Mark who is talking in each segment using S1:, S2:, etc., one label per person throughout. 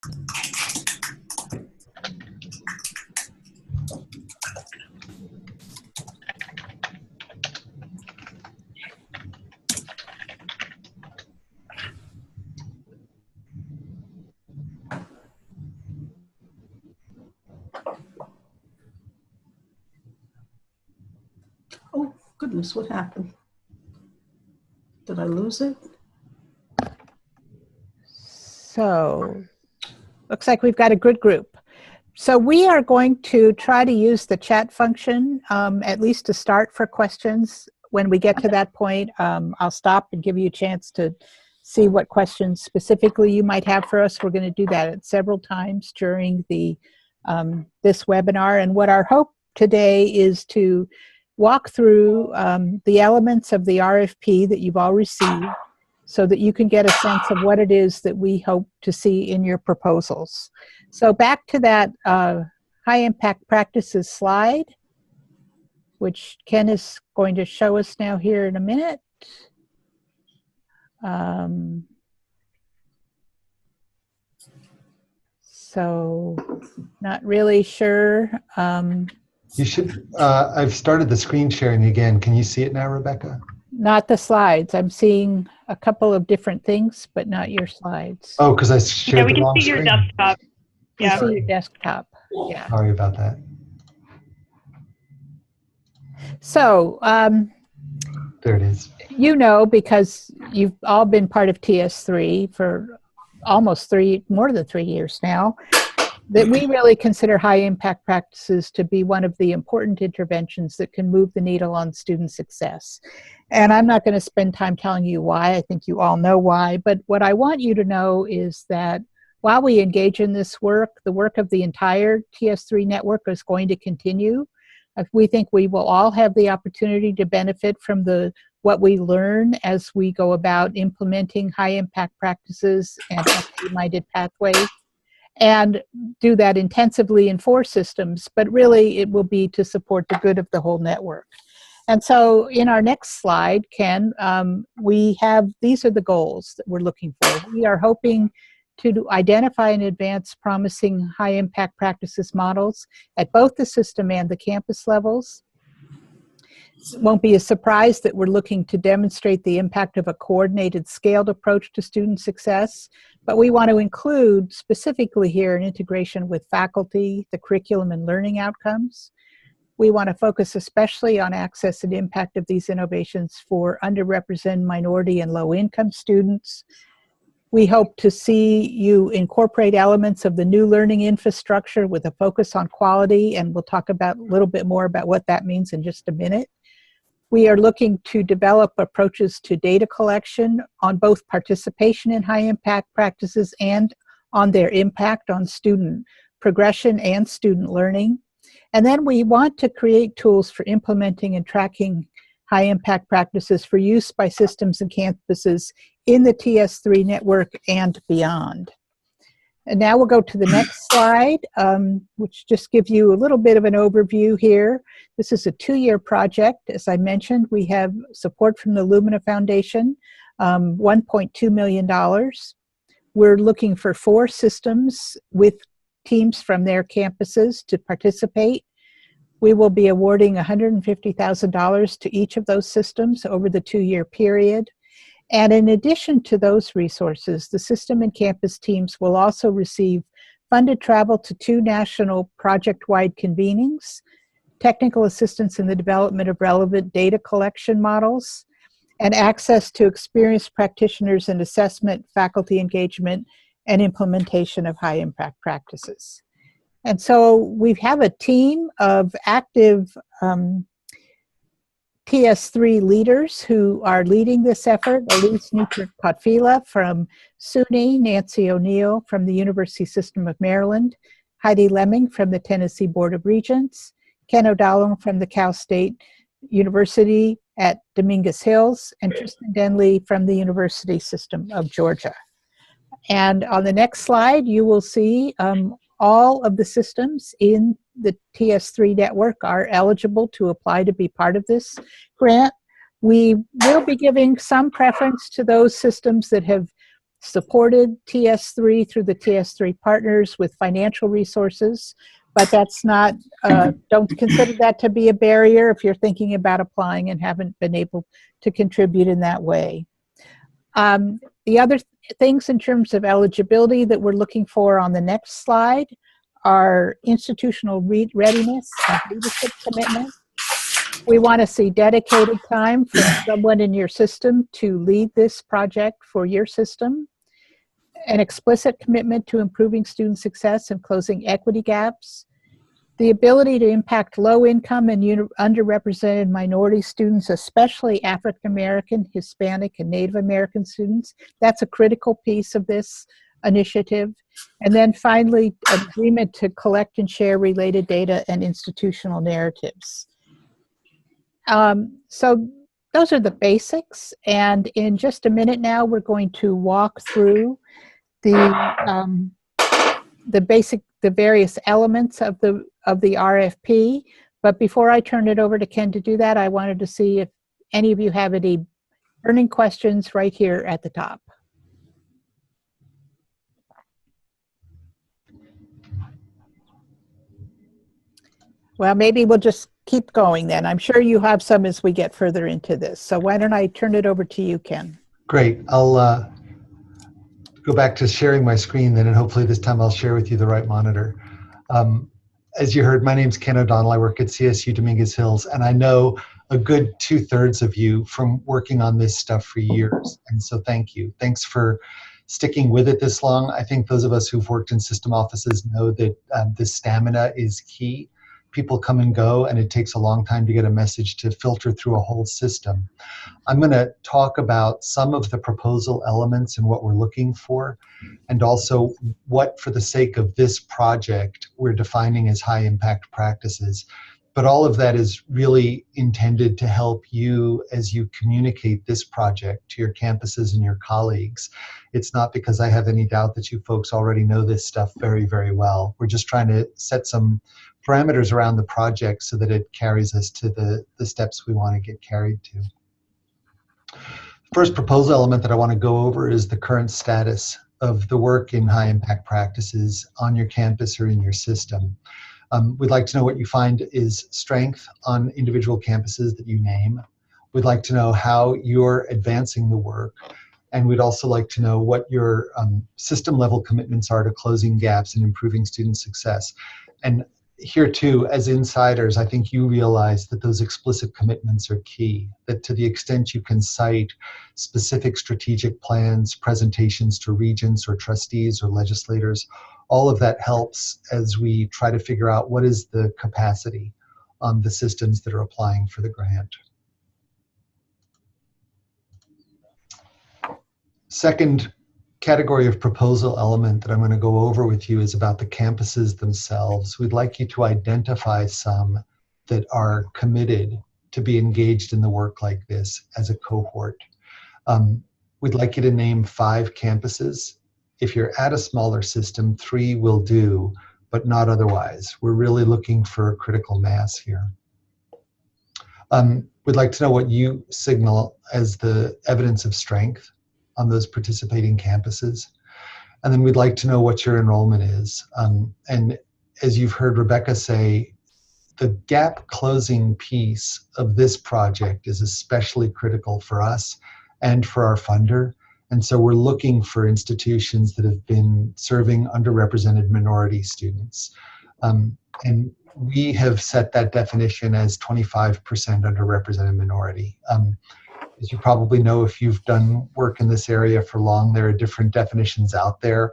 S1: Oh, goodness, what happened? Did I lose it?
S2: So, looks like we've got a good group. So we are going to try to use the chat function, at least to start for questions. When we get to that point, I'll stop and give you a chance to see what questions specifically you might have for us. We're going to do that several times during the this webinar. And what our hope today is to walk through the elements of the RFP that you've all received so that you can get a sense of what it is that we hope to see in your proposals. So back to that high impact practices slide, which Ken is going to show us now here in a minute. So not really sure.
S3: You should, I've started the screen sharing again. Can you see it now, Rebecca?
S2: Not the slides. I'm seeing a couple of different things, but not your slides.
S3: Oh, because I shared the wrong screen.
S4: Yeah, we can see your desktop.
S2: Yeah. See your desktop. Yeah.
S3: Sorry about that.
S2: So,
S3: there it is.
S2: You know, because you've all been part of TS3 for almost more than 3 years now, that we really consider high impact practices to be one of the important interventions that can move the needle on student success. And I'm not going to spend time telling you why. I think you all know why. But what I want you to know is that while we engage in this work, the work of the entire TS3 network is going to continue. We think we will all have the opportunity to benefit from what we learn as we go about implementing high impact practices and equity-minded pathways, and do that intensively in 4 systems, but really it will be to support the good of the whole network. And so in our next slide, Ken, these are the goals that we're looking for. We are hoping to identify and advance promising high impact practices models at both the system and the campus levels. It won't be a surprise that we're looking to demonstrate the impact of a coordinated, scaled approach to student success, but we want to include specifically here an integration with faculty, the curriculum and learning outcomes. We want to focus especially on access and impact of these innovations for underrepresented minority and low-income students. We hope to see you incorporate elements of the new learning infrastructure with a focus on quality, and we'll talk about a little bit more about what that means in just a minute. We are looking to develop approaches to data collection on both participation in high impact practices and on their impact on student progression and student learning. And then we want to create tools for implementing and tracking high impact practices for use by systems and campuses in the TS3 network and beyond. And now we'll go to the next slide, which just gives you a little bit of an overview here. This is a 2-year project. As I mentioned, we have support from the Lumina Foundation, $1.2 million. We're looking for 4 systems with teams from their campuses to participate. We will be awarding $150,000 to each of those systems over the 2-year period. And in addition to those resources, the system and campus teams will also receive funded travel to 2 national project-wide convenings, technical assistance in the development of relevant data collection models, and access to experienced practitioners in assessment, faculty engagement, and implementation of high impact practices. And so we have a team of active TS3 leaders who are leading this effort. Elise Nutrik-Potfila from SUNY, Nancy O'Neill from the University System of Maryland, Heidi Lemming from the Tennessee Board of Regents, Ken O'Donnell from the Cal State University at Dominguez Hills, and Tristan Denley from the University System of Georgia. And on the next slide, you will see all of the systems in the TS3 network are eligible to apply to be part of this grant. We will be giving some preference to those systems that have supported TS3 through the TS3 partners with financial resources, but that's not, don't consider that to be a barrier if you're thinking about applying and haven't been able to contribute in that way. The other things in terms of eligibility that we're looking for on the next slide are institutional readiness and leadership commitment. We want to see dedicated time from someone in your system to lead this project for your system, an explicit commitment to improving student success and closing equity gaps, the ability to impact low-income and underrepresented minority students, especially African American, Hispanic, and Native American students. That's a critical piece of this initiative. And then finally, an agreement to collect and share related data and institutional narratives. So those are the basics. And in just a minute now, we're going to walk through the various elements of the RFP. But before I turn it over to Ken to do that, I wanted to see if any of you have any burning questions right here at the top. Well, maybe we'll just keep going then. I'm sure you have some as we get further into this. So why don't I turn it over to you, Ken?
S3: Great. I'll go back to sharing my screen then, and hopefully this time I'll share with you the right monitor. As you heard, my name's Ken O'Donnell. I work at CSU Dominguez Hills, and I know a good 2/3 of you from working on this stuff for years. And so thank you. Thanks for sticking with it this long. I think those of us who've worked in system offices know that the stamina is key. People come and go, and it takes a long time to get a message to filter through a whole system. I'm going to talk about some of the proposal elements and what we're looking for, and also what, for the sake of this project, we're defining as high impact practices. But all of that is really intended to help you as you communicate this project to your campuses and your colleagues. It's not because I have any doubt that you folks already know this stuff very, very well. We're just trying to set some parameters around the project so that it carries us to the steps we want to get carried to. First proposal element that I want to go over is the current status of the work in high impact practices on your campus or in your system. We'd like to know what you find is strength on individual campuses that you name. We'd like to know how you're advancing the work. And we'd also like to know what your system level commitments are to closing gaps and improving student success. And here too, as insiders, I think you realize that those explicit commitments are key, that to the extent you can cite specific strategic plans, presentations to regents or trustees or legislators, all of that helps as we try to figure out what is the capacity on the systems that are applying for the grant. Second category of proposal element that I'm going to go over with you is about the campuses themselves. We'd like you to identify some that are committed to be engaged in the work like this as a cohort. We'd like you to name 5 campuses. If you're at a smaller system, 3 will do, but not otherwise. We're really looking for a critical mass here. We'd like to know what you signal as the evidence of strength on those participating campuses. And then we'd like to know what your enrollment is. And as you've heard Rebecca say, the gap closing piece of this project is especially critical for us and for our funder. And so we're looking for institutions that have been serving underrepresented minority students. And we have set that definition as 25% underrepresented minority. As you probably know, if you've done work in this area for long, there are different definitions out there.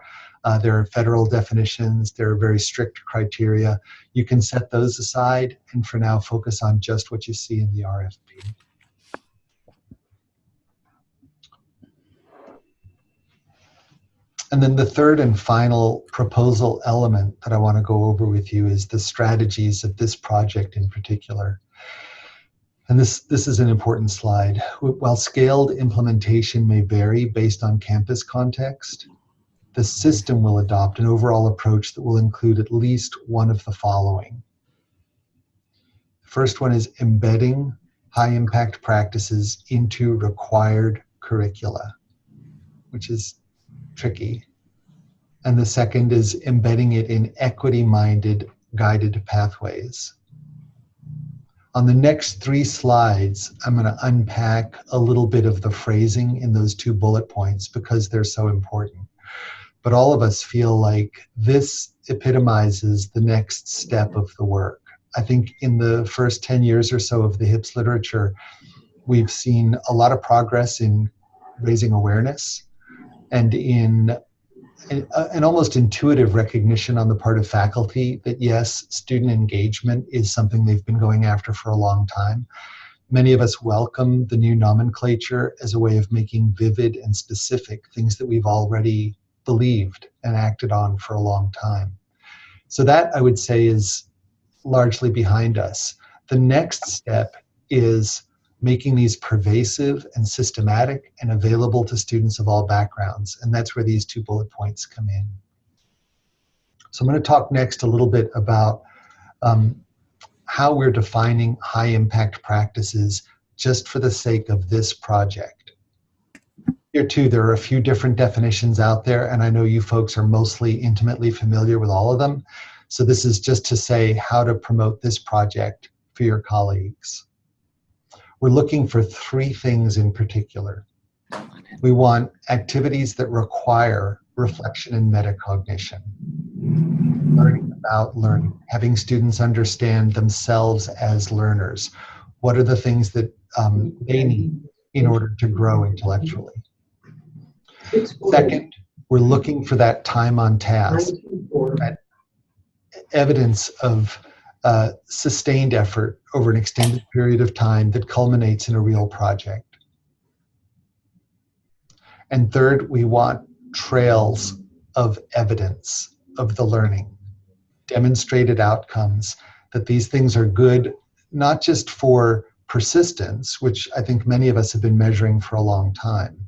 S3: There are federal definitions. There are very strict criteria. You can set those aside and for now focus on just what you see in the RFP. And then the third and final proposal element that I want to go over with you is the strategies of this project in particular. And this is an important slide. While scaled implementation may vary based on campus context, the system will adopt an overall approach that will include at least one of the following. The first one is embedding high impact practices into required curricula, which is tricky. And the second is embedding it in equity-minded guided pathways. On the next 3 slides, I'm going to unpack a little bit of the phrasing in those 2 bullet points because they're so important. But all of us feel like this epitomizes the next step of the work. I think in the first 10 years or so of the HIPS literature, we've seen a lot of progress in raising awareness and in an almost intuitive recognition on the part of faculty that yes, student engagement is something they've been going after for a long time. Many of us welcome the new nomenclature as a way of making vivid and specific things that we've already believed and acted on for a long time. So that, I would say, is largely behind us. The next step is making these pervasive and systematic and available to students of all backgrounds. And that's where these 2 bullet points come in. So I'm going to talk next a little bit about how we're defining high impact practices just for the sake of this project. Here too, there are a few different definitions out there, and I know you folks are mostly intimately familiar with all of them. So this is just to say how to promote this project for your colleagues. We're looking for 3 things in particular. We want activities that require reflection and metacognition. Learning about learning, having students understand themselves as learners. What are the things that they need in order to grow intellectually? Second, we're looking for that time on task, that evidence of sustained effort over an extended period of time that culminates in a real project. And third, we want trails of evidence of the learning, demonstrated outcomes, that these things are good, not just for persistence, which I think many of us have been measuring for a long time,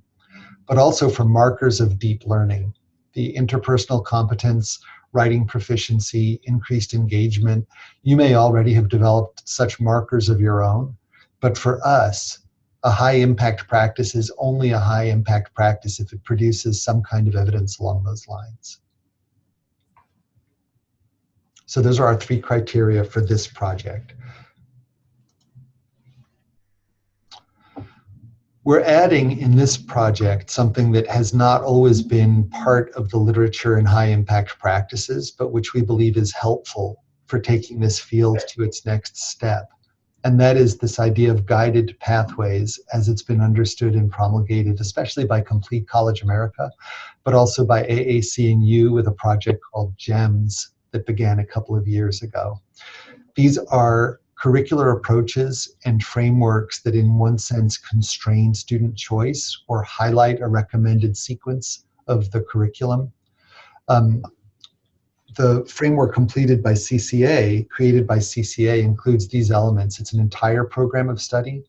S3: but also for markers of deep learning, the interpersonal competence, writing proficiency, increased engagement. You may already have developed such markers of your own, but for us, a high impact practice is only a high impact practice if it produces some kind of evidence along those lines. So those are our 3 criteria for this project. We're adding in this project something that has not always been part of the literature in high impact practices, but which we believe is helpful for taking this field to its next step. And that is this idea of guided pathways as it's been understood and promulgated, especially by Complete College America, but also by AAC&U with a project called GEMS that began a couple of years ago. These are curricular approaches and frameworks that in one sense constrain student choice or highlight a recommended sequence of the curriculum. The framework created by CCA, includes these elements. It's an entire program of study.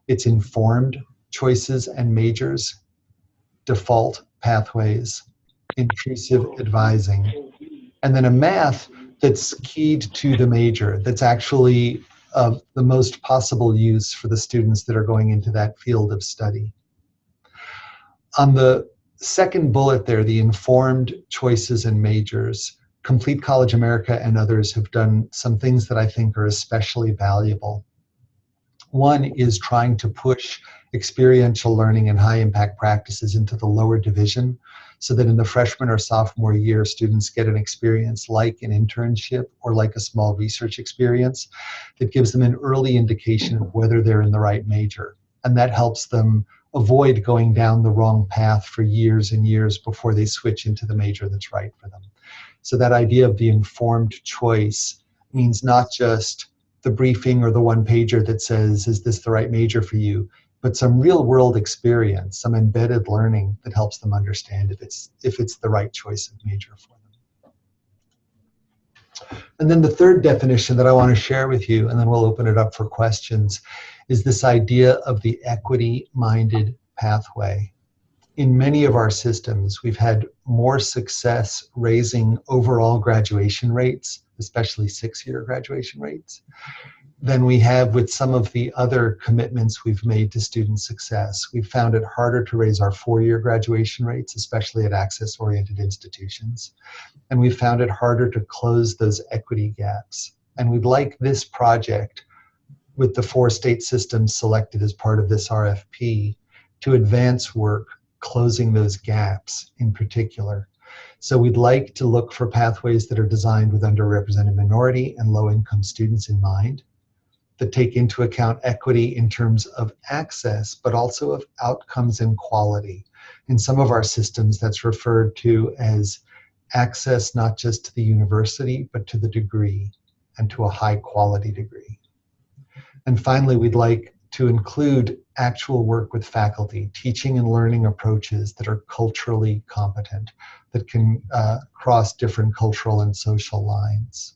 S3: It's informed choices and majors, default pathways, intrusive advising, and then a math that's keyed to the major, that's actually the most possible use for the students that are going into that field of study. On the second bullet there, the informed choices and majors, Complete College America and others have done some things that I think are especially valuable. One is trying to push experiential learning and high impact practices into the lower division so that in the freshman or sophomore year, students get an experience like an internship or like a small research experience that gives them an early indication of whether they're in the right major. And that helps them avoid going down the wrong path for years and years before they switch into the major that's right for them. So that idea of the informed choice means not just the briefing or the one-pager that says, is this the right major for you, but some real-world experience, some embedded learning that helps them understand if it's the right choice of major for them. And then the third definition that I want to share with you, and then we'll open it up for questions, is this idea of the equity-minded pathway. In many of our systems, we've had more success raising overall graduation rates, especially 6-year graduation rates, than we have with some of the other commitments we've made to student success. We've found it harder to raise our four-year graduation rates, especially at access-oriented institutions. And we've found it harder to close those equity gaps. And we'd like this project, with the 4 state systems selected as part of this RFP, to advance work closing those gaps in particular. So we'd like to look for pathways that are designed with underrepresented minority and low-income students in mind, that take into account equity in terms of access, but also of outcomes and quality. In some of our systems, that's referred to as access not just to the university, but to the degree, and to a high-quality degree. And finally, we'd like to include actual work with faculty, teaching and learning approaches that are culturally competent, that can cross different cultural and social lines.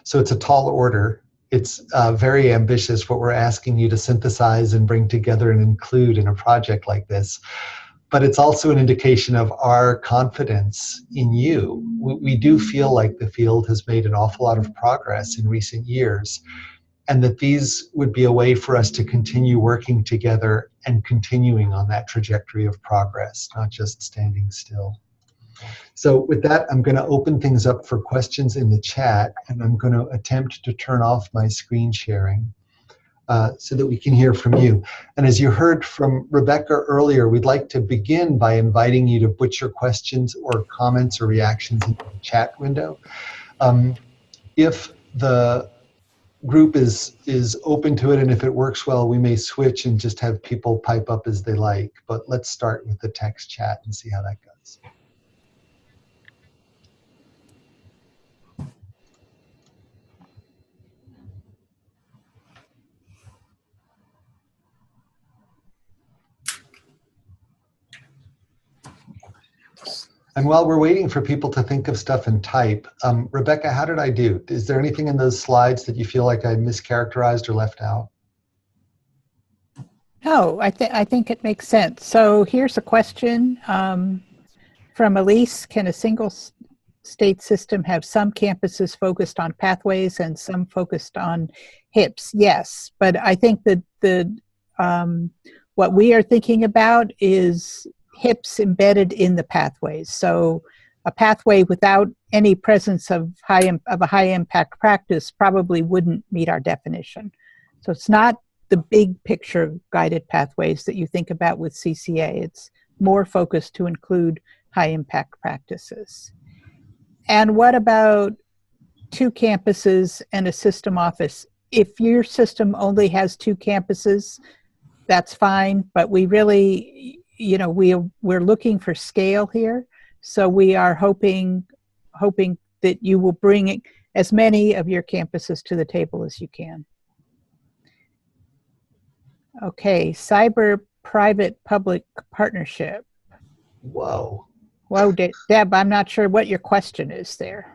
S3: So it's a tall order. It's very ambitious what we're asking you to synthesize and bring together and include in a project like this. But it's also an indication of our confidence in you. We do feel like the field has made an awful lot of progress in recent years, and that these would be a way for us to continue working together and continuing on that trajectory of progress, not just standing still. So with that, I'm going to open things up for questions in the chat, and I'm going to attempt to turn off my screen sharing so that we can hear from you. And as you heard from Rebecca earlier, we'd like to begin by inviting you to put your questions or comments or reactions in the chat window. If the group is open to it, and if it works well, we may switch and just have people pipe up as they like. But let's start with the text chat and see how that goes. And while we're waiting for people to think of stuff and type, Rebecca, how did I do? Is there anything in those slides that you feel like I mischaracterized or left out?
S2: No, I think it makes sense. So here's a question from Elise. Can a single state system have some campuses focused on pathways and some focused on HIPs? Yes, but I think that what we are thinking about is HIPs embedded in the pathways. So a pathway without any presence of a high impact practice probably wouldn't meet our definition. So it's not the big picture guided pathways that you think about with CCA. It's more focused to include high impact practices. And what about 2 campuses and a system office? If your system only has 2 campuses, that's fine, but we really, you know, we're looking for scale here. So we are hoping that you will bring as many of your campuses to the table as you can. Okay, cyber private public partnership.
S3: Whoa.
S2: Whoa, Deb, I'm not sure what your question is there.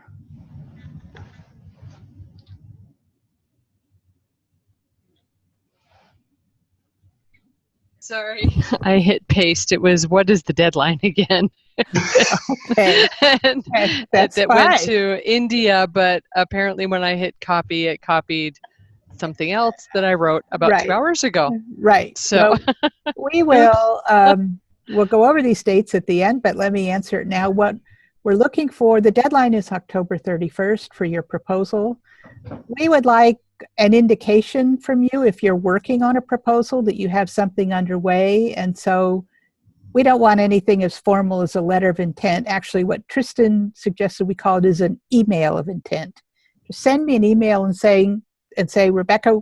S4: Sorry, I hit paste. It was, what is the deadline again?
S2: Okay,
S4: And
S2: that's
S4: that
S2: fine.
S4: went to India, but apparently when I hit copy, it copied something else that I wrote about
S2: Right.
S4: 2 hours ago.
S2: Right.
S4: So
S2: we will we'll go over these dates at the end, but let me answer it now. What we're looking for, the deadline is October 31st for your proposal. We would like an indication from you if you're working on a proposal that you have something underway. And so we don't want anything as formal as a letter of intent. Actually, what Tristan suggested we call it is an email of intent. Just send me an email and say, Rebecca,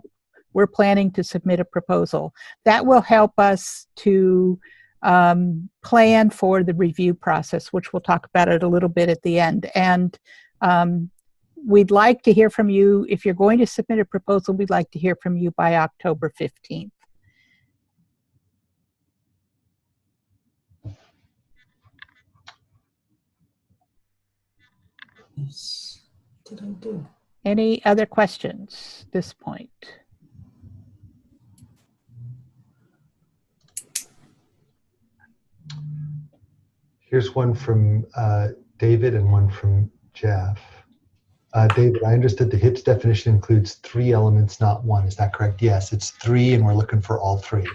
S2: we're planning to submit a proposal. That will help us to plan for the review process, which we'll talk about it a little bit at the end. And we'd like to hear from you. If you're going to submit a proposal, we'd like to hear from you by October 15th.
S1: Yes. What did I do?
S2: Any other questions at this point?
S3: Here's one from David and one from Jeff. David, I understood the HIPS definition includes 3 elements, not 1. Is that correct? Yes, it's 3, and we're looking for all 3.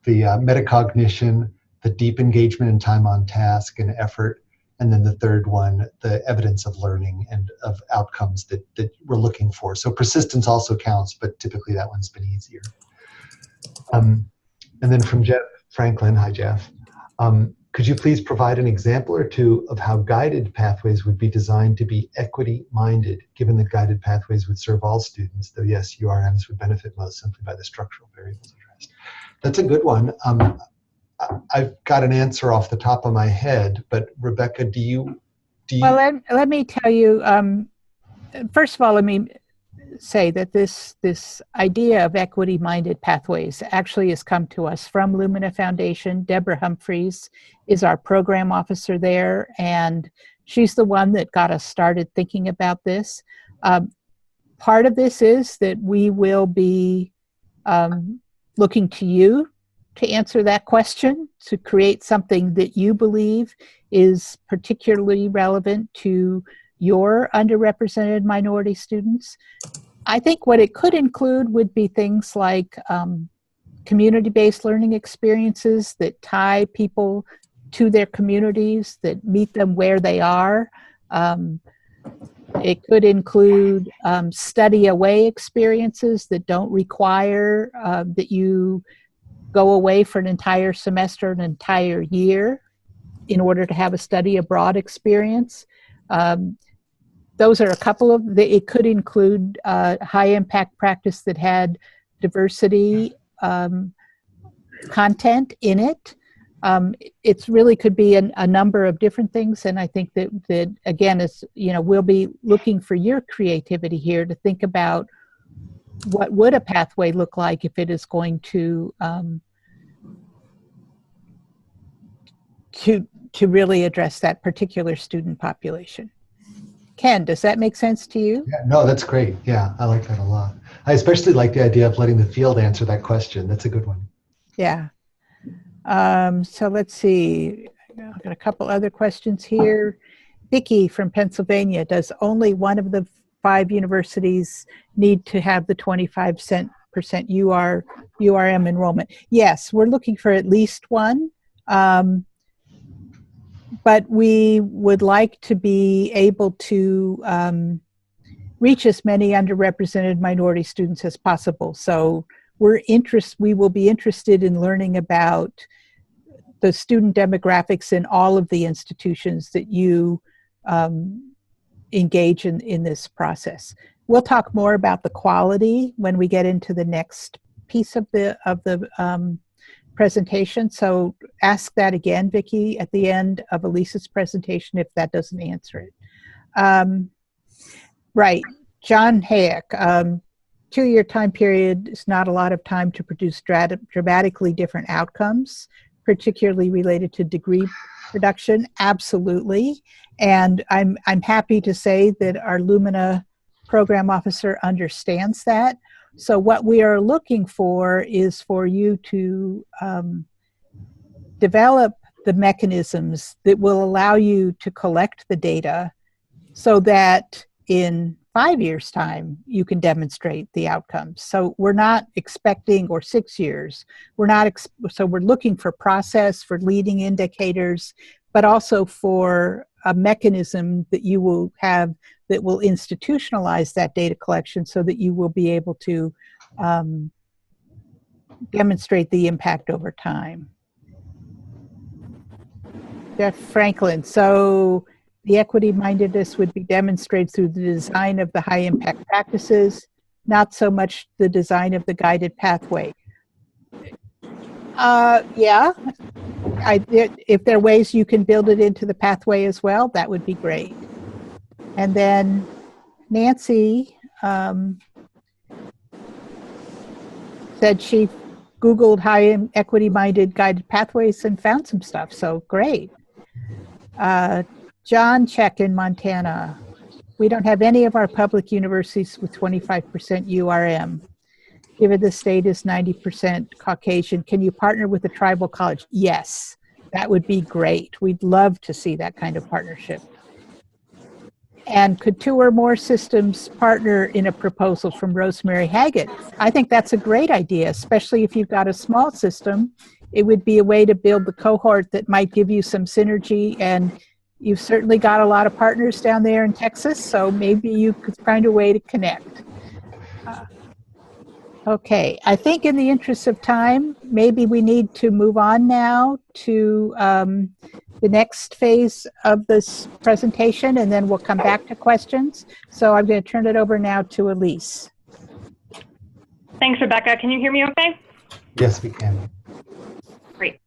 S3: The metacognition, the deep engagement and time on task and effort, and then the third one, the evidence of learning and of outcomes that we're looking for. So persistence also counts, but typically that one's been easier. And then from Jeff Franklin, hi Jeff. Could you please provide an example or two of how guided pathways would be designed to be equity-minded, given that guided pathways would serve all students, though yes, URMs would benefit most simply by the structural variables addressed? That's a good one. I've got an answer off the top of my head, but Rebecca, do you?
S2: Well, let me tell you, first of all, let me say that this idea of equity-minded pathways actually has come to us from Lumina Foundation. Deborah Humphreys is our program officer there, and she's the one that got us started thinking about this. Part of this is that we will be looking to you to answer that question, to create something that you believe is particularly relevant to your underrepresented minority students. I think what it could include would be things like community-based learning experiences that tie people to their communities, that meet them where they are. It could include study away experiences that don't require that you go away for an entire semester, an entire year in order to have a study abroad experience. Those are a couple of, it could include high impact practice that had diversity content in it. It really could be a number of different things, and I think that again, is, you know, we'll be looking for your creativity here to think about what would a pathway look like if it is going to really address that particular student population. Ken, does that make sense to you?
S3: Yeah, no, that's great. Yeah, I like that a lot. I especially like the idea of letting the field answer that question. That's a good one.
S2: Yeah. So let's see. I've got a couple other questions here. Vicki from Pennsylvania, does only one of the 5 universities need to have the 25% URM enrollment? Yes, we're looking for at least one. But we would like to be able to reach as many underrepresented minority students as possible. So we will be interested in learning about the student demographics in all of the institutions that you engage in this process. We'll talk more about the quality when we get into the next piece of the presentation. So ask that again, Vicki, at the end of Elisa's presentation if that doesn't answer it. Right, John Hayek, 2-year time period is not a lot of time to produce dramatically different outcomes, particularly related to degree production. Absolutely. And I'm happy to say that our Lumina program officer understands that. So what we are looking for is for you to develop the mechanisms that will allow you to collect the data so that in 5 years' time, you can demonstrate the outcomes. So we're not expecting, or 6 years, so we're looking for process, for leading indicators, but also for a mechanism that you will have that will institutionalize that data collection so that you will be able to demonstrate the impact over time. Jeff Franklin, so the equity-mindedness would be demonstrated through the design of the high-impact practices, not so much the design of the guided pathway. Yeah, if there are ways you can build it into the pathway as well, that would be great. And then Nancy said she Googled high equity-minded guided pathways and found some stuff, so great. John Check in Montana. We don't have any of our public universities with 25% URM. Given the state is 90% Caucasian, can you partner with a tribal college? Yes, that would be great. We'd love to see that kind of partnership. And could 2 or more systems partner in a proposal from Rosemary Haggett? I think that's a great idea, especially if you've got a small system. It would be a way to build the cohort that might give you some synergy, and you've certainly got a lot of partners down there in Texas, so maybe you could find a way to connect. Okay, I think in the interest of time, maybe we need to move on now to the next phase of this presentation, and then we'll come back to questions. So I'm going to turn it over now to Elise.
S5: Thanks, Rebecca. Can you hear me okay?
S3: Yes, we can.
S5: Great.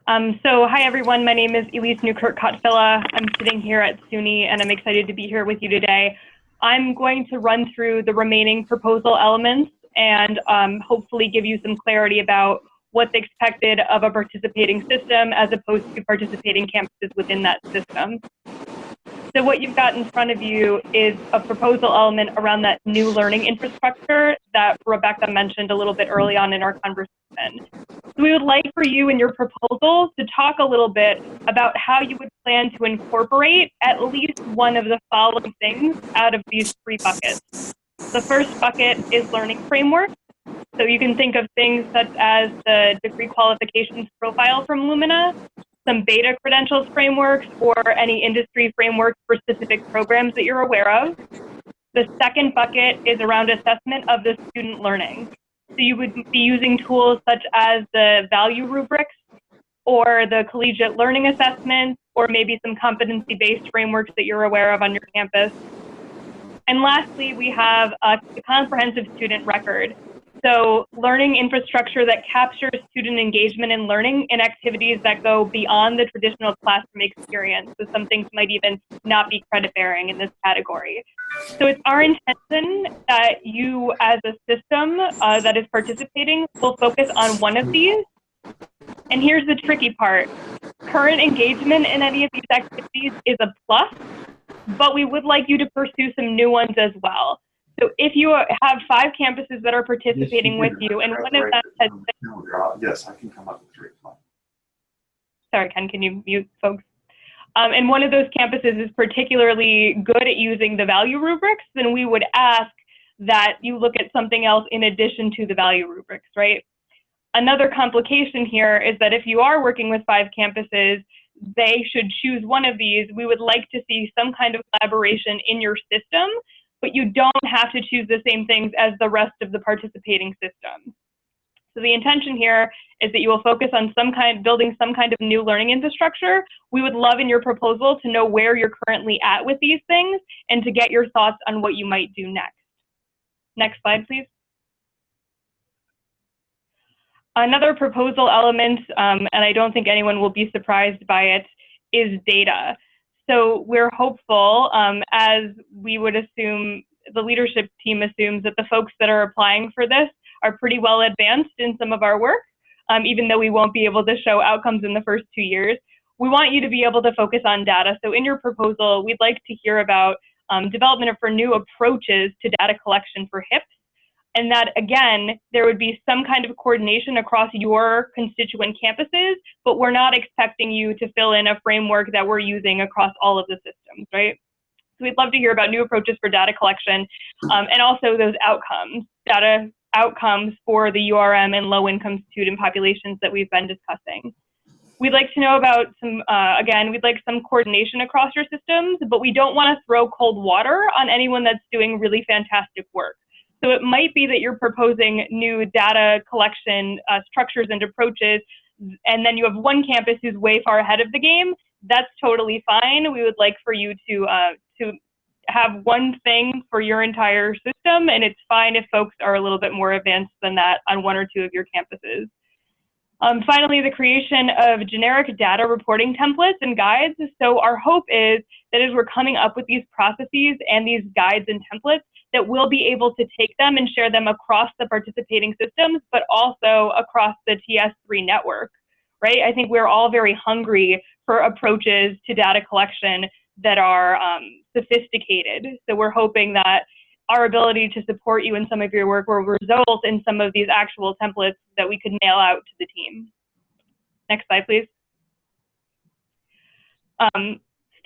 S5: So hi, everyone. My name is Elise Newkirk-Kotvilla. I'm sitting here at SUNY, and I'm excited to be here with you today. I'm going to run through the remaining proposal elements and hopefully give you some clarity about what's expected of a participating system as opposed to participating campuses within that system. So what you've got in front of you is a proposal element around that new learning infrastructure that Rebecca mentioned a little bit early on in our conversation. So we would like for you in your proposal to talk a little bit about how you would plan to incorporate at least one of the following things out of these 3 buckets. The first bucket is learning framework. So you can think of things such as the degree qualifications profile from Lumina, some beta credentials frameworks, or any industry frameworks for specific programs that you're aware of. The second bucket is around assessment of the student learning. So you would be using tools such as the value rubrics or the collegiate learning assessments, or maybe some competency-based frameworks that you're aware of on your campus. And lastly, we have a comprehensive student record. So learning infrastructure that captures student engagement and learning in activities that go beyond the traditional classroom experience. So some things might even not be credit bearing in this category. So it's our intention that you as a system that is participating will focus on one of these. And here's the tricky part. Current engagement in any of these activities is a plus, but we would like you to pursue some new ones as well. So if you have 5 campuses that are participating with you, and one of them has been,
S6: yes, I can come up with 3.
S5: Sorry, Ken, can you mute folks? And one of those campuses is particularly good at using the value rubrics, then we would ask that you look at something else in addition to the value rubrics, right? Another complication here is that if you are working with 5 campuses, they should choose one of these. We would like to see some kind of collaboration in your system, but you don't have to choose the same things as the rest of the participating systems. So the intention here is that you will focus on building some kind of new learning infrastructure. We would love in your proposal to know where you're currently at with these things and to get your thoughts on what you might do next. Next slide, please. Another proposal element, and I don't think anyone will be surprised by it, is data. So we're hopeful, as we would assume, the leadership team assumes that the folks that are applying for this are pretty well advanced in some of our work, even though we won't be able to show outcomes in the first 2 years. We want you to be able to focus on data. So in your proposal, we'd like to hear about development for new approaches to data collection for HIPs. And that, again, there would be some kind of coordination across your constituent campuses, but we're not expecting you to fill in a framework that we're using across all of the systems, right? So we'd love to hear about new approaches for data collection and also those outcomes, data outcomes for the URM and low-income student populations that we've been discussing. We'd like to know about some, again, we'd like some coordination across your systems, but we don't want to throw cold water on anyone that's doing really fantastic work. So it might be that you're proposing new data collection structures and approaches, and then you have one campus who's way far ahead of the game. That's totally fine. We would like for you to have one thing for your entire system, and it's fine if folks are a little bit more advanced than that on 1 or 2 of your campuses. Finally, the creation of generic data reporting templates and guides. So our hope is that as we're coming up with these processes and these guides and templates, that we'll be able to take them and share them across the participating systems, but also across the TS3 network, right? I think we're all very hungry for approaches to data collection that are sophisticated. So we're hoping that our ability to support you in some of your work will result in some of these actual templates that we could mail out to the team. Next slide, please.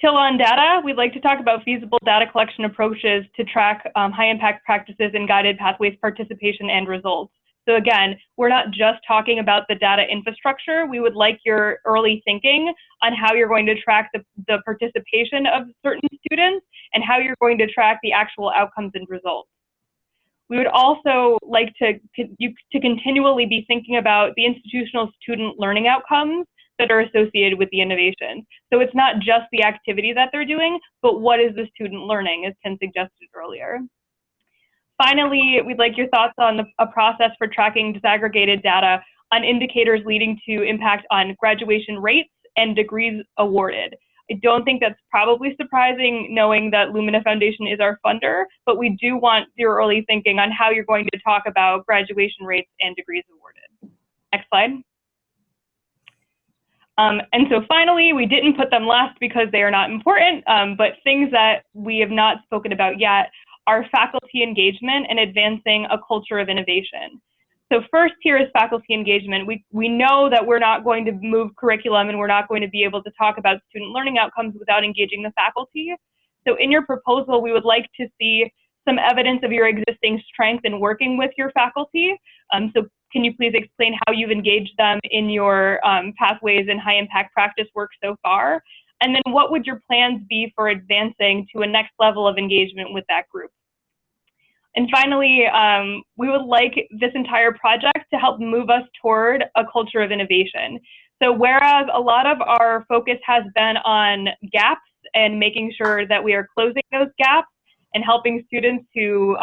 S5: Still on data, we'd like to talk about feasible data collection approaches to track high impact practices and guided pathways participation and results. So again, we're not just talking about the data infrastructure. We would like your early thinking on how you're going to track the participation of certain students and how you're going to track the actual outcomes and results. We would also like to continually be thinking about the institutional student learning outcomes that are associated with the innovation. So it's not just the activity that they're doing, but what is the student learning, as Ken suggested earlier. Finally, we'd like your thoughts on a process for tracking disaggregated data on indicators leading to impact on graduation rates and degrees awarded. I don't think that's probably surprising, knowing that Lumina Foundation is our funder, but we do want your early thinking on how you're going to talk about graduation rates and degrees awarded. Next slide. And so finally, we didn't put them last because they are not important, but things that we have not spoken about yet are faculty engagement and advancing a culture of innovation. So first here is faculty engagement. We know that we're not going to move curriculum and we're not going to be able to talk about student learning outcomes without engaging the faculty. So in your proposal, we would like to see some evidence of your existing strength in working with your faculty. So can you please explain how you've engaged them in your pathways and high impact practice work so far? And then what would your plans be for advancing to a next level of engagement with that group? And finally, we would like this entire project to help move us toward a culture of innovation. So whereas a lot of our focus has been on gaps and making sure that we are closing those gaps and helping students who,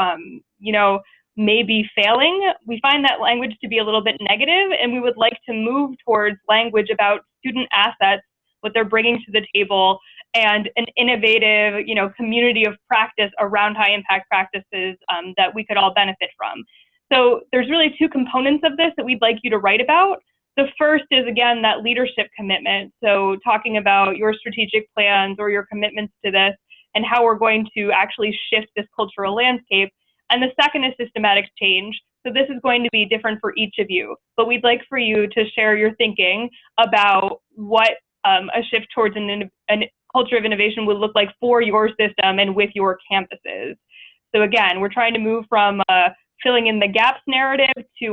S5: may be failing, we find that language to be a little bit negative, and we would like to move towards language about student assets, what they're bringing to the table, and an innovative, community of practice around high impact practices that we could all benefit from. So there's really two components of this that we'd like you to write about. The first is, again, that leadership commitment. So talking about your strategic plans or your commitments to this and how we're going to actually shift this cultural landscape. And the second is systematic change. So this is going to be different for each of you, but we'd like for you to share your thinking about what a shift towards a culture of innovation would look like for your system and with your campuses. So again, we're trying to move from filling in the gaps narrative to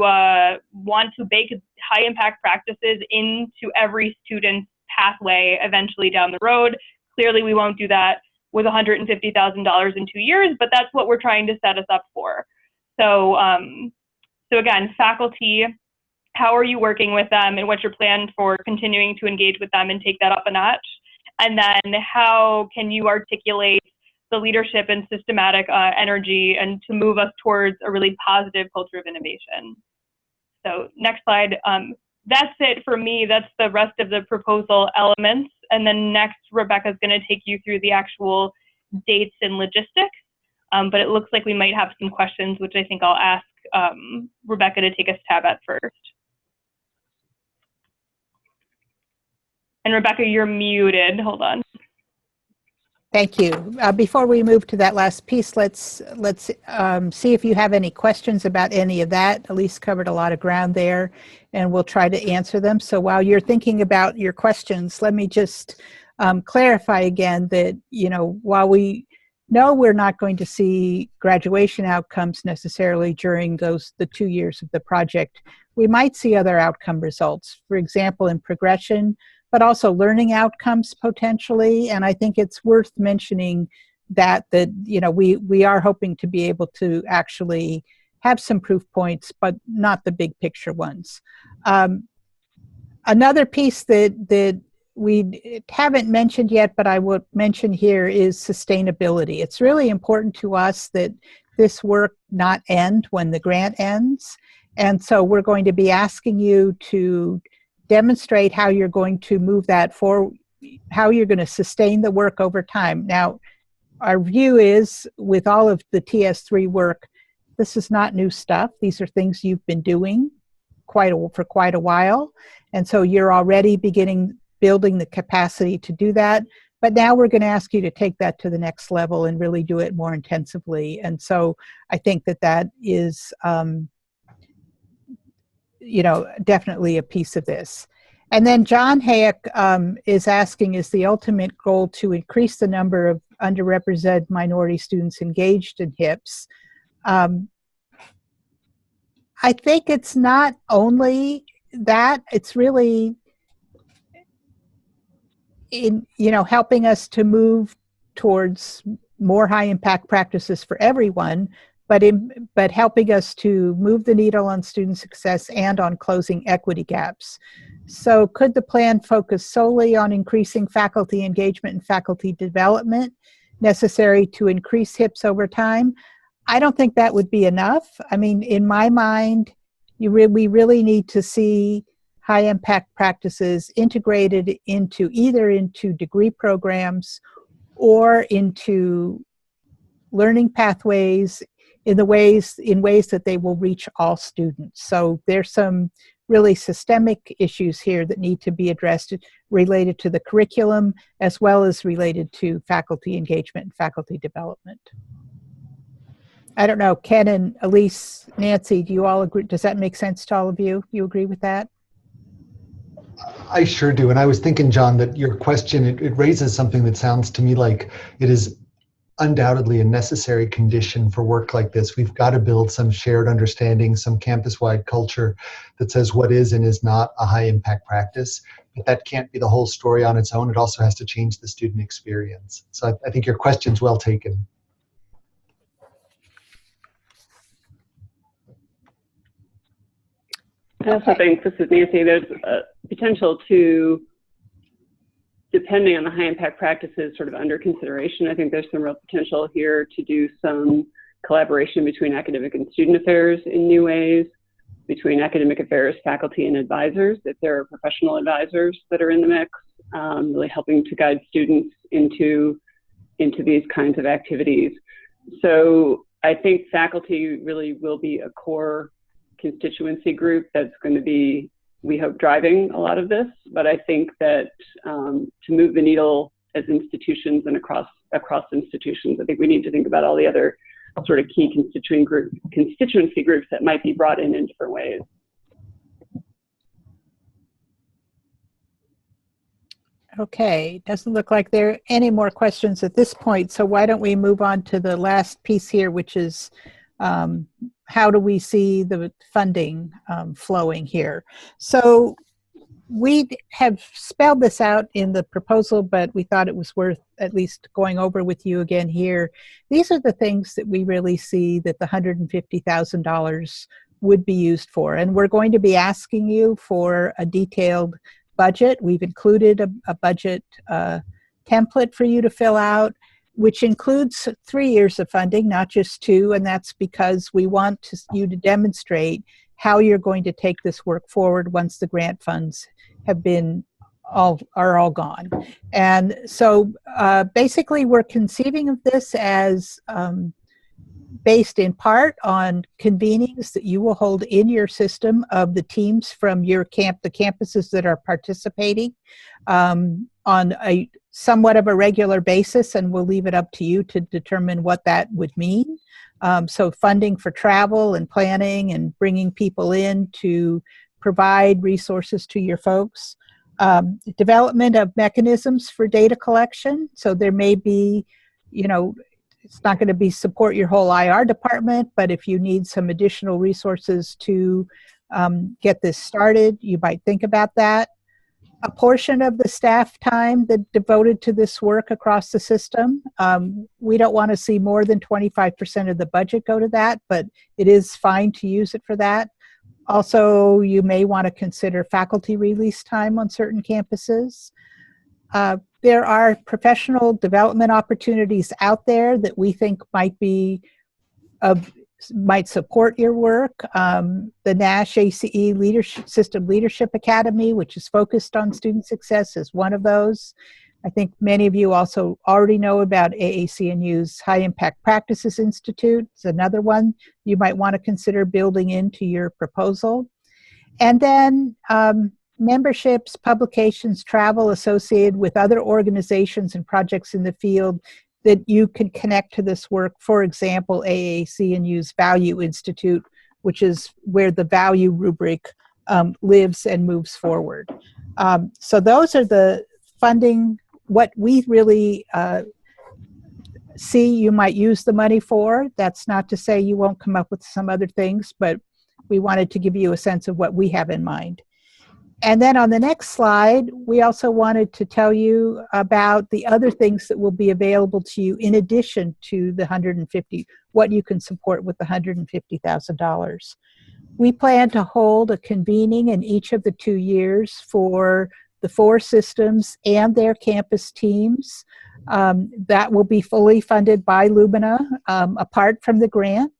S5: want to bake high impact practices into every student's pathway eventually down the road. Clearly, we won't do that with $150,000 in 2 years, but that's what we're trying to set us up for. So, so again, faculty, how are you working with them and what's your plan for continuing to engage with them and take that up a notch? And then how can you articulate the leadership and systematic energy and to move us towards a really positive culture of innovation? So next slide. That's it for me. That's the rest of the proposal elements. And then next, Rebecca's going to take you through the actual dates and logistics. But it looks like we might have some questions, which I think I'll ask Rebecca to take a stab at first. And Rebecca, you're muted. Hold on.
S2: Thank you. Before we move to that last piece, let's see if you have any questions about any of that. Elise covered a lot of ground there, and we'll try to answer them. So while you're thinking about your questions, let me just clarify again that, while we know we're not going to see graduation outcomes necessarily during the 2 years of the project, we might see other outcome results. For example, in progression, but also learning outcomes potentially. And I think it's worth mentioning that we are hoping to be able to actually have some proof points, but not the big picture ones. Another piece that we haven't mentioned yet, but I will mention here, is sustainability. It's really important to us that this work not end when the grant ends. And so we're going to be asking you to demonstrate how you're going to move that forward, how you're going to sustain the work over time. Now, our view is, with all of the TS3 work, this is not new stuff. These are things you've been doing for quite a while. And so you're already building the capacity to do that. But now we're going to ask you to take that to the next level and really do it more intensively. And so I think that is definitely a piece of this. And then John Hayek is asking, is the ultimate goal to increase the number of underrepresented minority students engaged in HIPS? I think it's not only that, it's really in, helping us to move towards more high impact practices for everyone, but helping us to move the needle on student success and on closing equity gaps. So could the plan focus solely on increasing faculty engagement and faculty development necessary to increase HIPS over time? I don't think that would be enough. I mean, in my mind, we really need to see high impact practices integrated into degree programs or into learning pathways in ways that they will reach all students. So there's some really systemic issues here that need to be addressed related to the curriculum as well as related to faculty engagement and faculty development. I don't know, Ken and Elise, Nancy, do you all agree? Does that make sense to all of you? You agree with that?
S3: I sure do. And I was thinking, John, that your question, it raises something that sounds to me like it is undoubtedly a necessary condition for work like this. We've got to build some shared understanding, some campus-wide culture that says what is and is not a high-impact practice. But that can't be the whole story on its own. It also has to change the student experience. So I think your question's well taken.
S6: I also think, this is Nancy, there's a potential to, depending on the high impact practices sort of under consideration, I think there's some real potential here to do some collaboration between academic and student affairs in new ways, between academic affairs, faculty, and advisors, if there are professional advisors that are in the mix, really helping to guide students into these kinds of activities. So I think faculty really will be a core constituency group that's going to be, we hope, driving a lot of this. But I think that to move the needle as institutions and across institutions, I think we need to think about all the other sort of key constituency groups that might be brought in different ways.
S2: Okay, doesn't look like there are any more questions at this point. So why don't we move on to the last piece here, which is how do we see the funding flowing here? So we have spelled this out in the proposal, but we thought it was worth at least going over with you again here. These are the things that we really see that the $150,000 would be used for. And we're going to be asking you for a detailed budget. We've included a budget template for you to fill out, which includes 3 years of funding, not just 2, and that's because we want you to demonstrate how you're going to take this work forward once the grant funds are all gone. And so basically we're conceiving of this as based in part on convenings that you will hold in your system of the teams from your the campuses that are participating on a somewhat of a regular basis, and we'll leave it up to you to determine what that would mean. So funding for travel and planning and bringing people in to provide resources to your folks. Development of mechanisms for data collection. So there may be, it's not going to be support your whole IR department, but if you need some additional resources to get this started, you might think about that. A portion of the staff time that devoted to this work across the system. We don't want to see more than 25% of the budget go to that, but it is fine to use it for that. Also, you may want to consider faculty release time on certain campuses. There are professional development opportunities out there that we think might support your work. The NASH ACE System Leadership Academy, which is focused on student success, is one of those. I think many of you also already know about AAC&U's High Impact Practices Institute. It's another one you might want to consider building into your proposal. And then memberships, publications, travel associated with other organizations and projects in the field that you can connect to this work. For example, AAC&U's Value Institute, which is where the value rubric lives and moves forward. So those are the funding, what we really see you might use the money for. That's not to say you won't come up with some other things, but we wanted to give you a sense of what we have in mind. And then on the next slide, we also wanted to tell you about the other things that will be available to you in addition to the $150, what you can support with the $150,000. We plan to hold a convening in each of the 2 years for the 4 systems and their campus teams. That will be fully funded by Lumina, apart from the grant.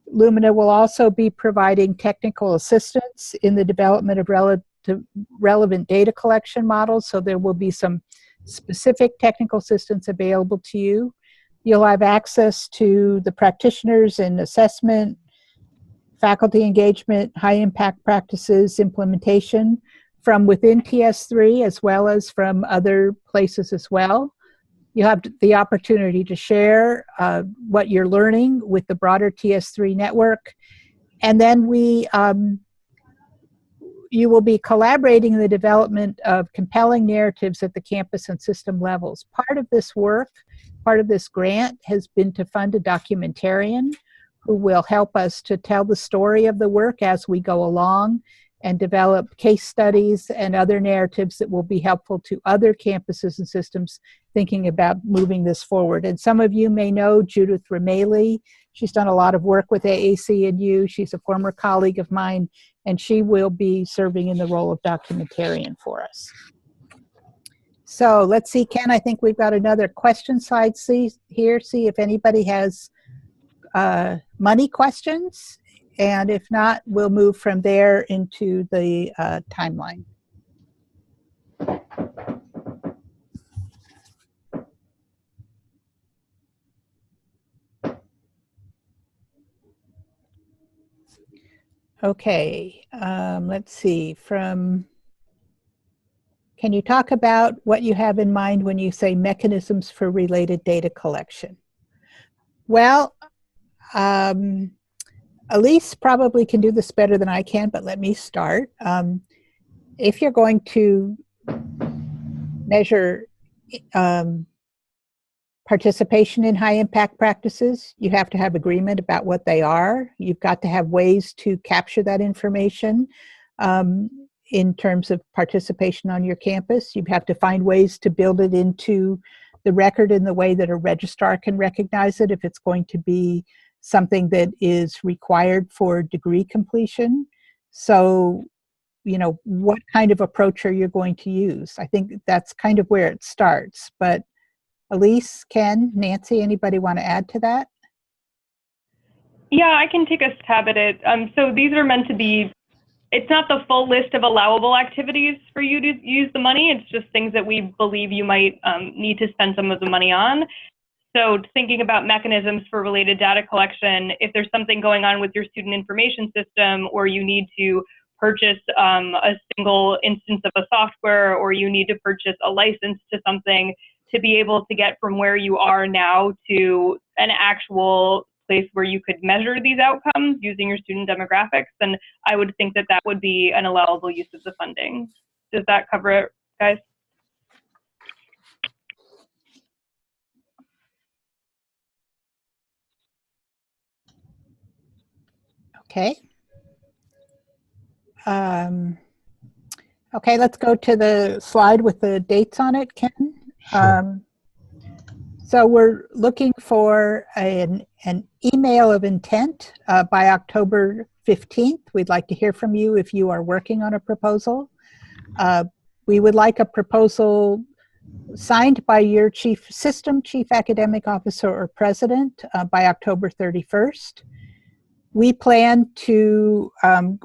S2: Lumina will also be providing technical assistance in the development of relevant data collection models, so there will be some specific technical assistance available to you. You'll have access to the practitioners in assessment, faculty engagement, high impact practices, implementation from within TS3 as well as from other places as well. You'll have the opportunity to share what you're learning with the broader TS3 network. And then you will be collaborating in the development of compelling narratives at the campus and system levels. Part of this work, part of this grant has been to fund a documentarian who will help us to tell the story of the work as we go along and develop case studies and other narratives that will be helpful to other campuses and systems thinking about moving this forward. And some of you may know Judith Rameli. She's done a lot of work with AAC and U. She's a former colleague of mine, and she will be serving in the role of documentarian for us. So let's see, Ken, I think we've got another question slide here. See if anybody has money questions. And if not, we'll move from there into the timeline. Okay, let's see. Can you talk about what you have in mind when you say mechanisms for related data collection? Well, Elise probably can do this better than I can, but let me start. If you're going to measure participation in high impact practices, you have to have agreement about what they are. You've got to have ways to capture that information in terms of participation on your campus. You have to find ways to build it into the record in the way that a registrar can recognize it if it's going to be something that is required for degree completion. So, you know, what kind of approach are you going to use? I think that's kind of where it starts. But Elise, Ken, Nancy, anybody want to add to that?
S5: Yeah, I can take a stab at it. So these are meant to be, it's not the full list of allowable activities for you to use the money. It's just things that we believe you might need to spend some of the money on. So thinking about mechanisms for related data collection, if there's something going on with your student information system, or you need to purchase a single instance of a software, or you need to purchase a license to something to be able to get from where you are now to an actual place where you could measure these outcomes using your student demographics, then I would think that that would be an allowable use of the funding. Does that cover it, guys?
S2: Okay. Okay, let's go to the slide with the dates on it, Ken.
S3: Sure.
S2: So we're looking for an email of intent by October 15th. We'd like to hear from you if you are working on a proposal. We would like a proposal signed by your chief academic officer or president by October 31st. We plan to,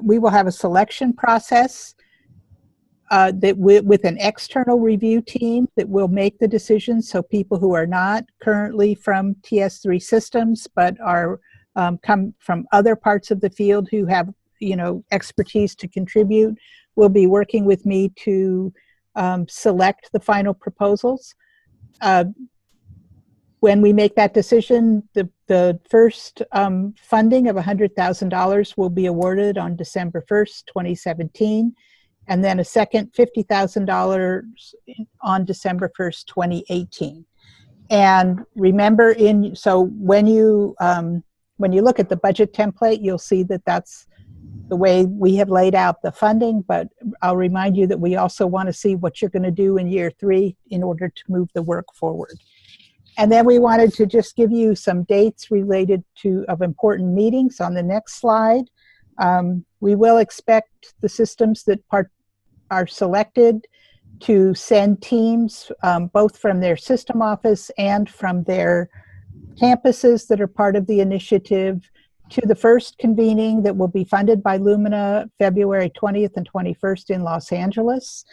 S2: we will have a selection process with an external review team that will make the decisions. So people who are not currently from TS3 systems, but are come from other parts of the field who have, you know, expertise to contribute, will be working with me to select the final proposals. when we make that decision, the first funding of $100,000 will be awarded on December 1st, 2017, and then a second $50,000 on December 1st, 2018. And remember, so when you look at the budget template, you'll see that that's the way we have laid out the funding, but I'll remind you that we also want to see what you're going to do in year 3 in order to move the work forward. And then we wanted to just give you some dates related of important meetings on the next slide. We will expect the systems that are selected to send teams, both from their system office and from their campuses that are part of the initiative, to the first convening that will be funded by Lumina February 20th and 21st in Los Angeles.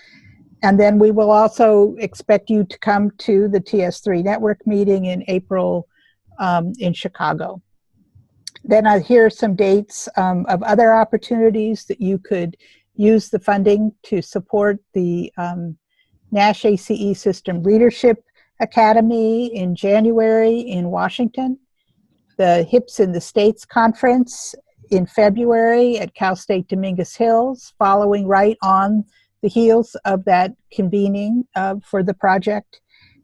S2: And then we will also expect you to come to the TS3 network meeting in April in Chicago. Then here are some dates of other opportunities that you could use the funding to support the NASH ACE System Leadership Academy in January in Washington, the HIPS in the States Conference in February at Cal State Dominguez Hills, following right on the heels of that convening for the project.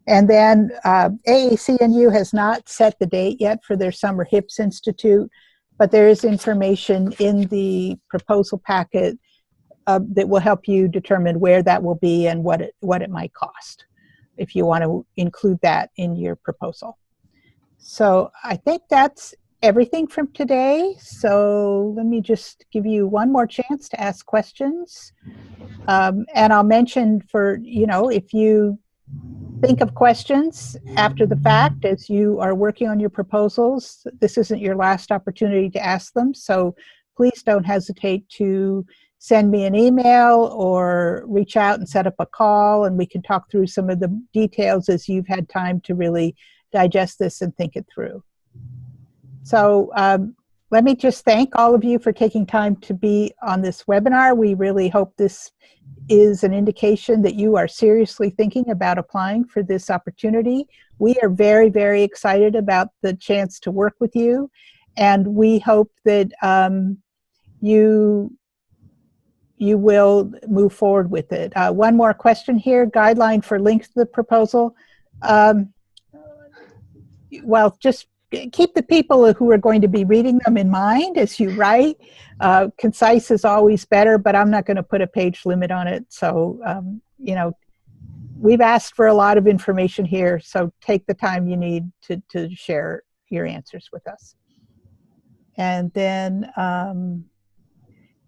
S2: And then AACNU has not set the date yet for their Summer HIPS Institute, but there is information in the proposal packet that will help you determine where that will be and what it might cost, if you want to include that in your proposal. So I think that's everything from today. So let me just give you one more chance to ask questions. And I'll mention if you think of questions after the fact as you are working on your proposals, this isn't your last opportunity to ask them. So please don't hesitate to send me an email or reach out and set up a call, and we can talk through some of the details as you've had time to really digest this and think it through. So let me just thank all of you for taking time to be on this webinar. We really hope this is an indication that you are seriously thinking about applying for this opportunity. We are very, very excited about the chance to work with you, and we hope that you will move forward with it. One more question here, guideline for links to the proposal. Well, just keep the people who are going to be reading them in mind as you write. Concise is always better, but I'm not going to put a page limit on it. So, we've asked for a lot of information here, so take the time you need to share your answers with us. And then,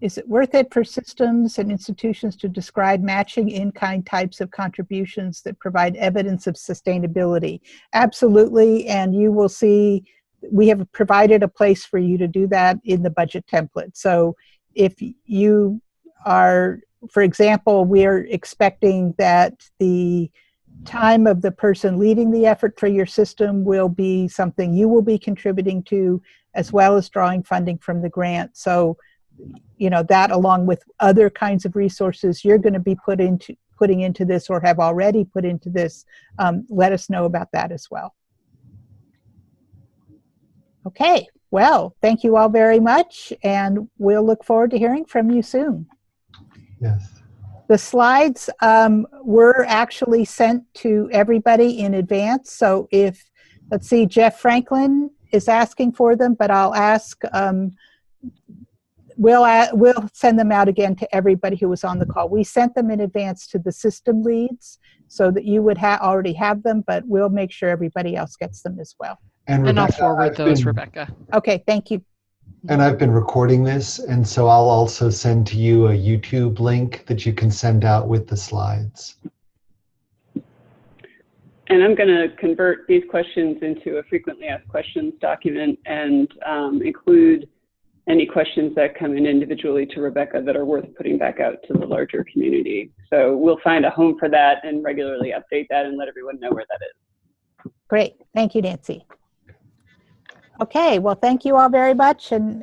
S2: is it worth it for systems and institutions to describe matching in-kind types of contributions that provide evidence of sustainability? Absolutely, and you will see we have provided a place for you to do that in the budget template. So if you are, for example, we're expecting that the time of the person leading the effort for your system will be something you will be contributing to, as well as drawing funding from the grant. So that, along with other kinds of resources you're going to be putting into this or have already put into this, let us know about that as well. Okay, well, thank you all very much, and we'll look forward to hearing from you soon.
S3: Yes.
S2: The slides were actually sent to everybody in advance, so let's see, Jeff Franklin is asking for them, but I'll ask, we'll send them out again to everybody who was on the call. We sent them in advance to the system leads so that you would already have them, but we'll make sure everybody else gets them as well.
S3: And
S4: Rebecca, I'll forward those, Rebecca.
S2: Okay, thank you.
S3: And I've been recording this, and so I'll also send to you a YouTube link that you can send out with the slides.
S6: And I'm going to convert these questions into a frequently asked questions document and include any questions that come in individually to Rebecca that are worth putting back out to the larger community. So we'll find a home for that and regularly update that and let everyone know where that is.
S2: Great. Thank you, Nancy. Okay, well, thank you all very much, and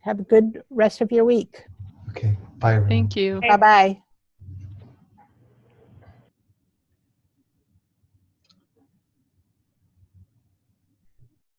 S2: have a good rest of your week.
S3: Okay, bye everyone.
S4: Thank you.
S2: Bye-bye.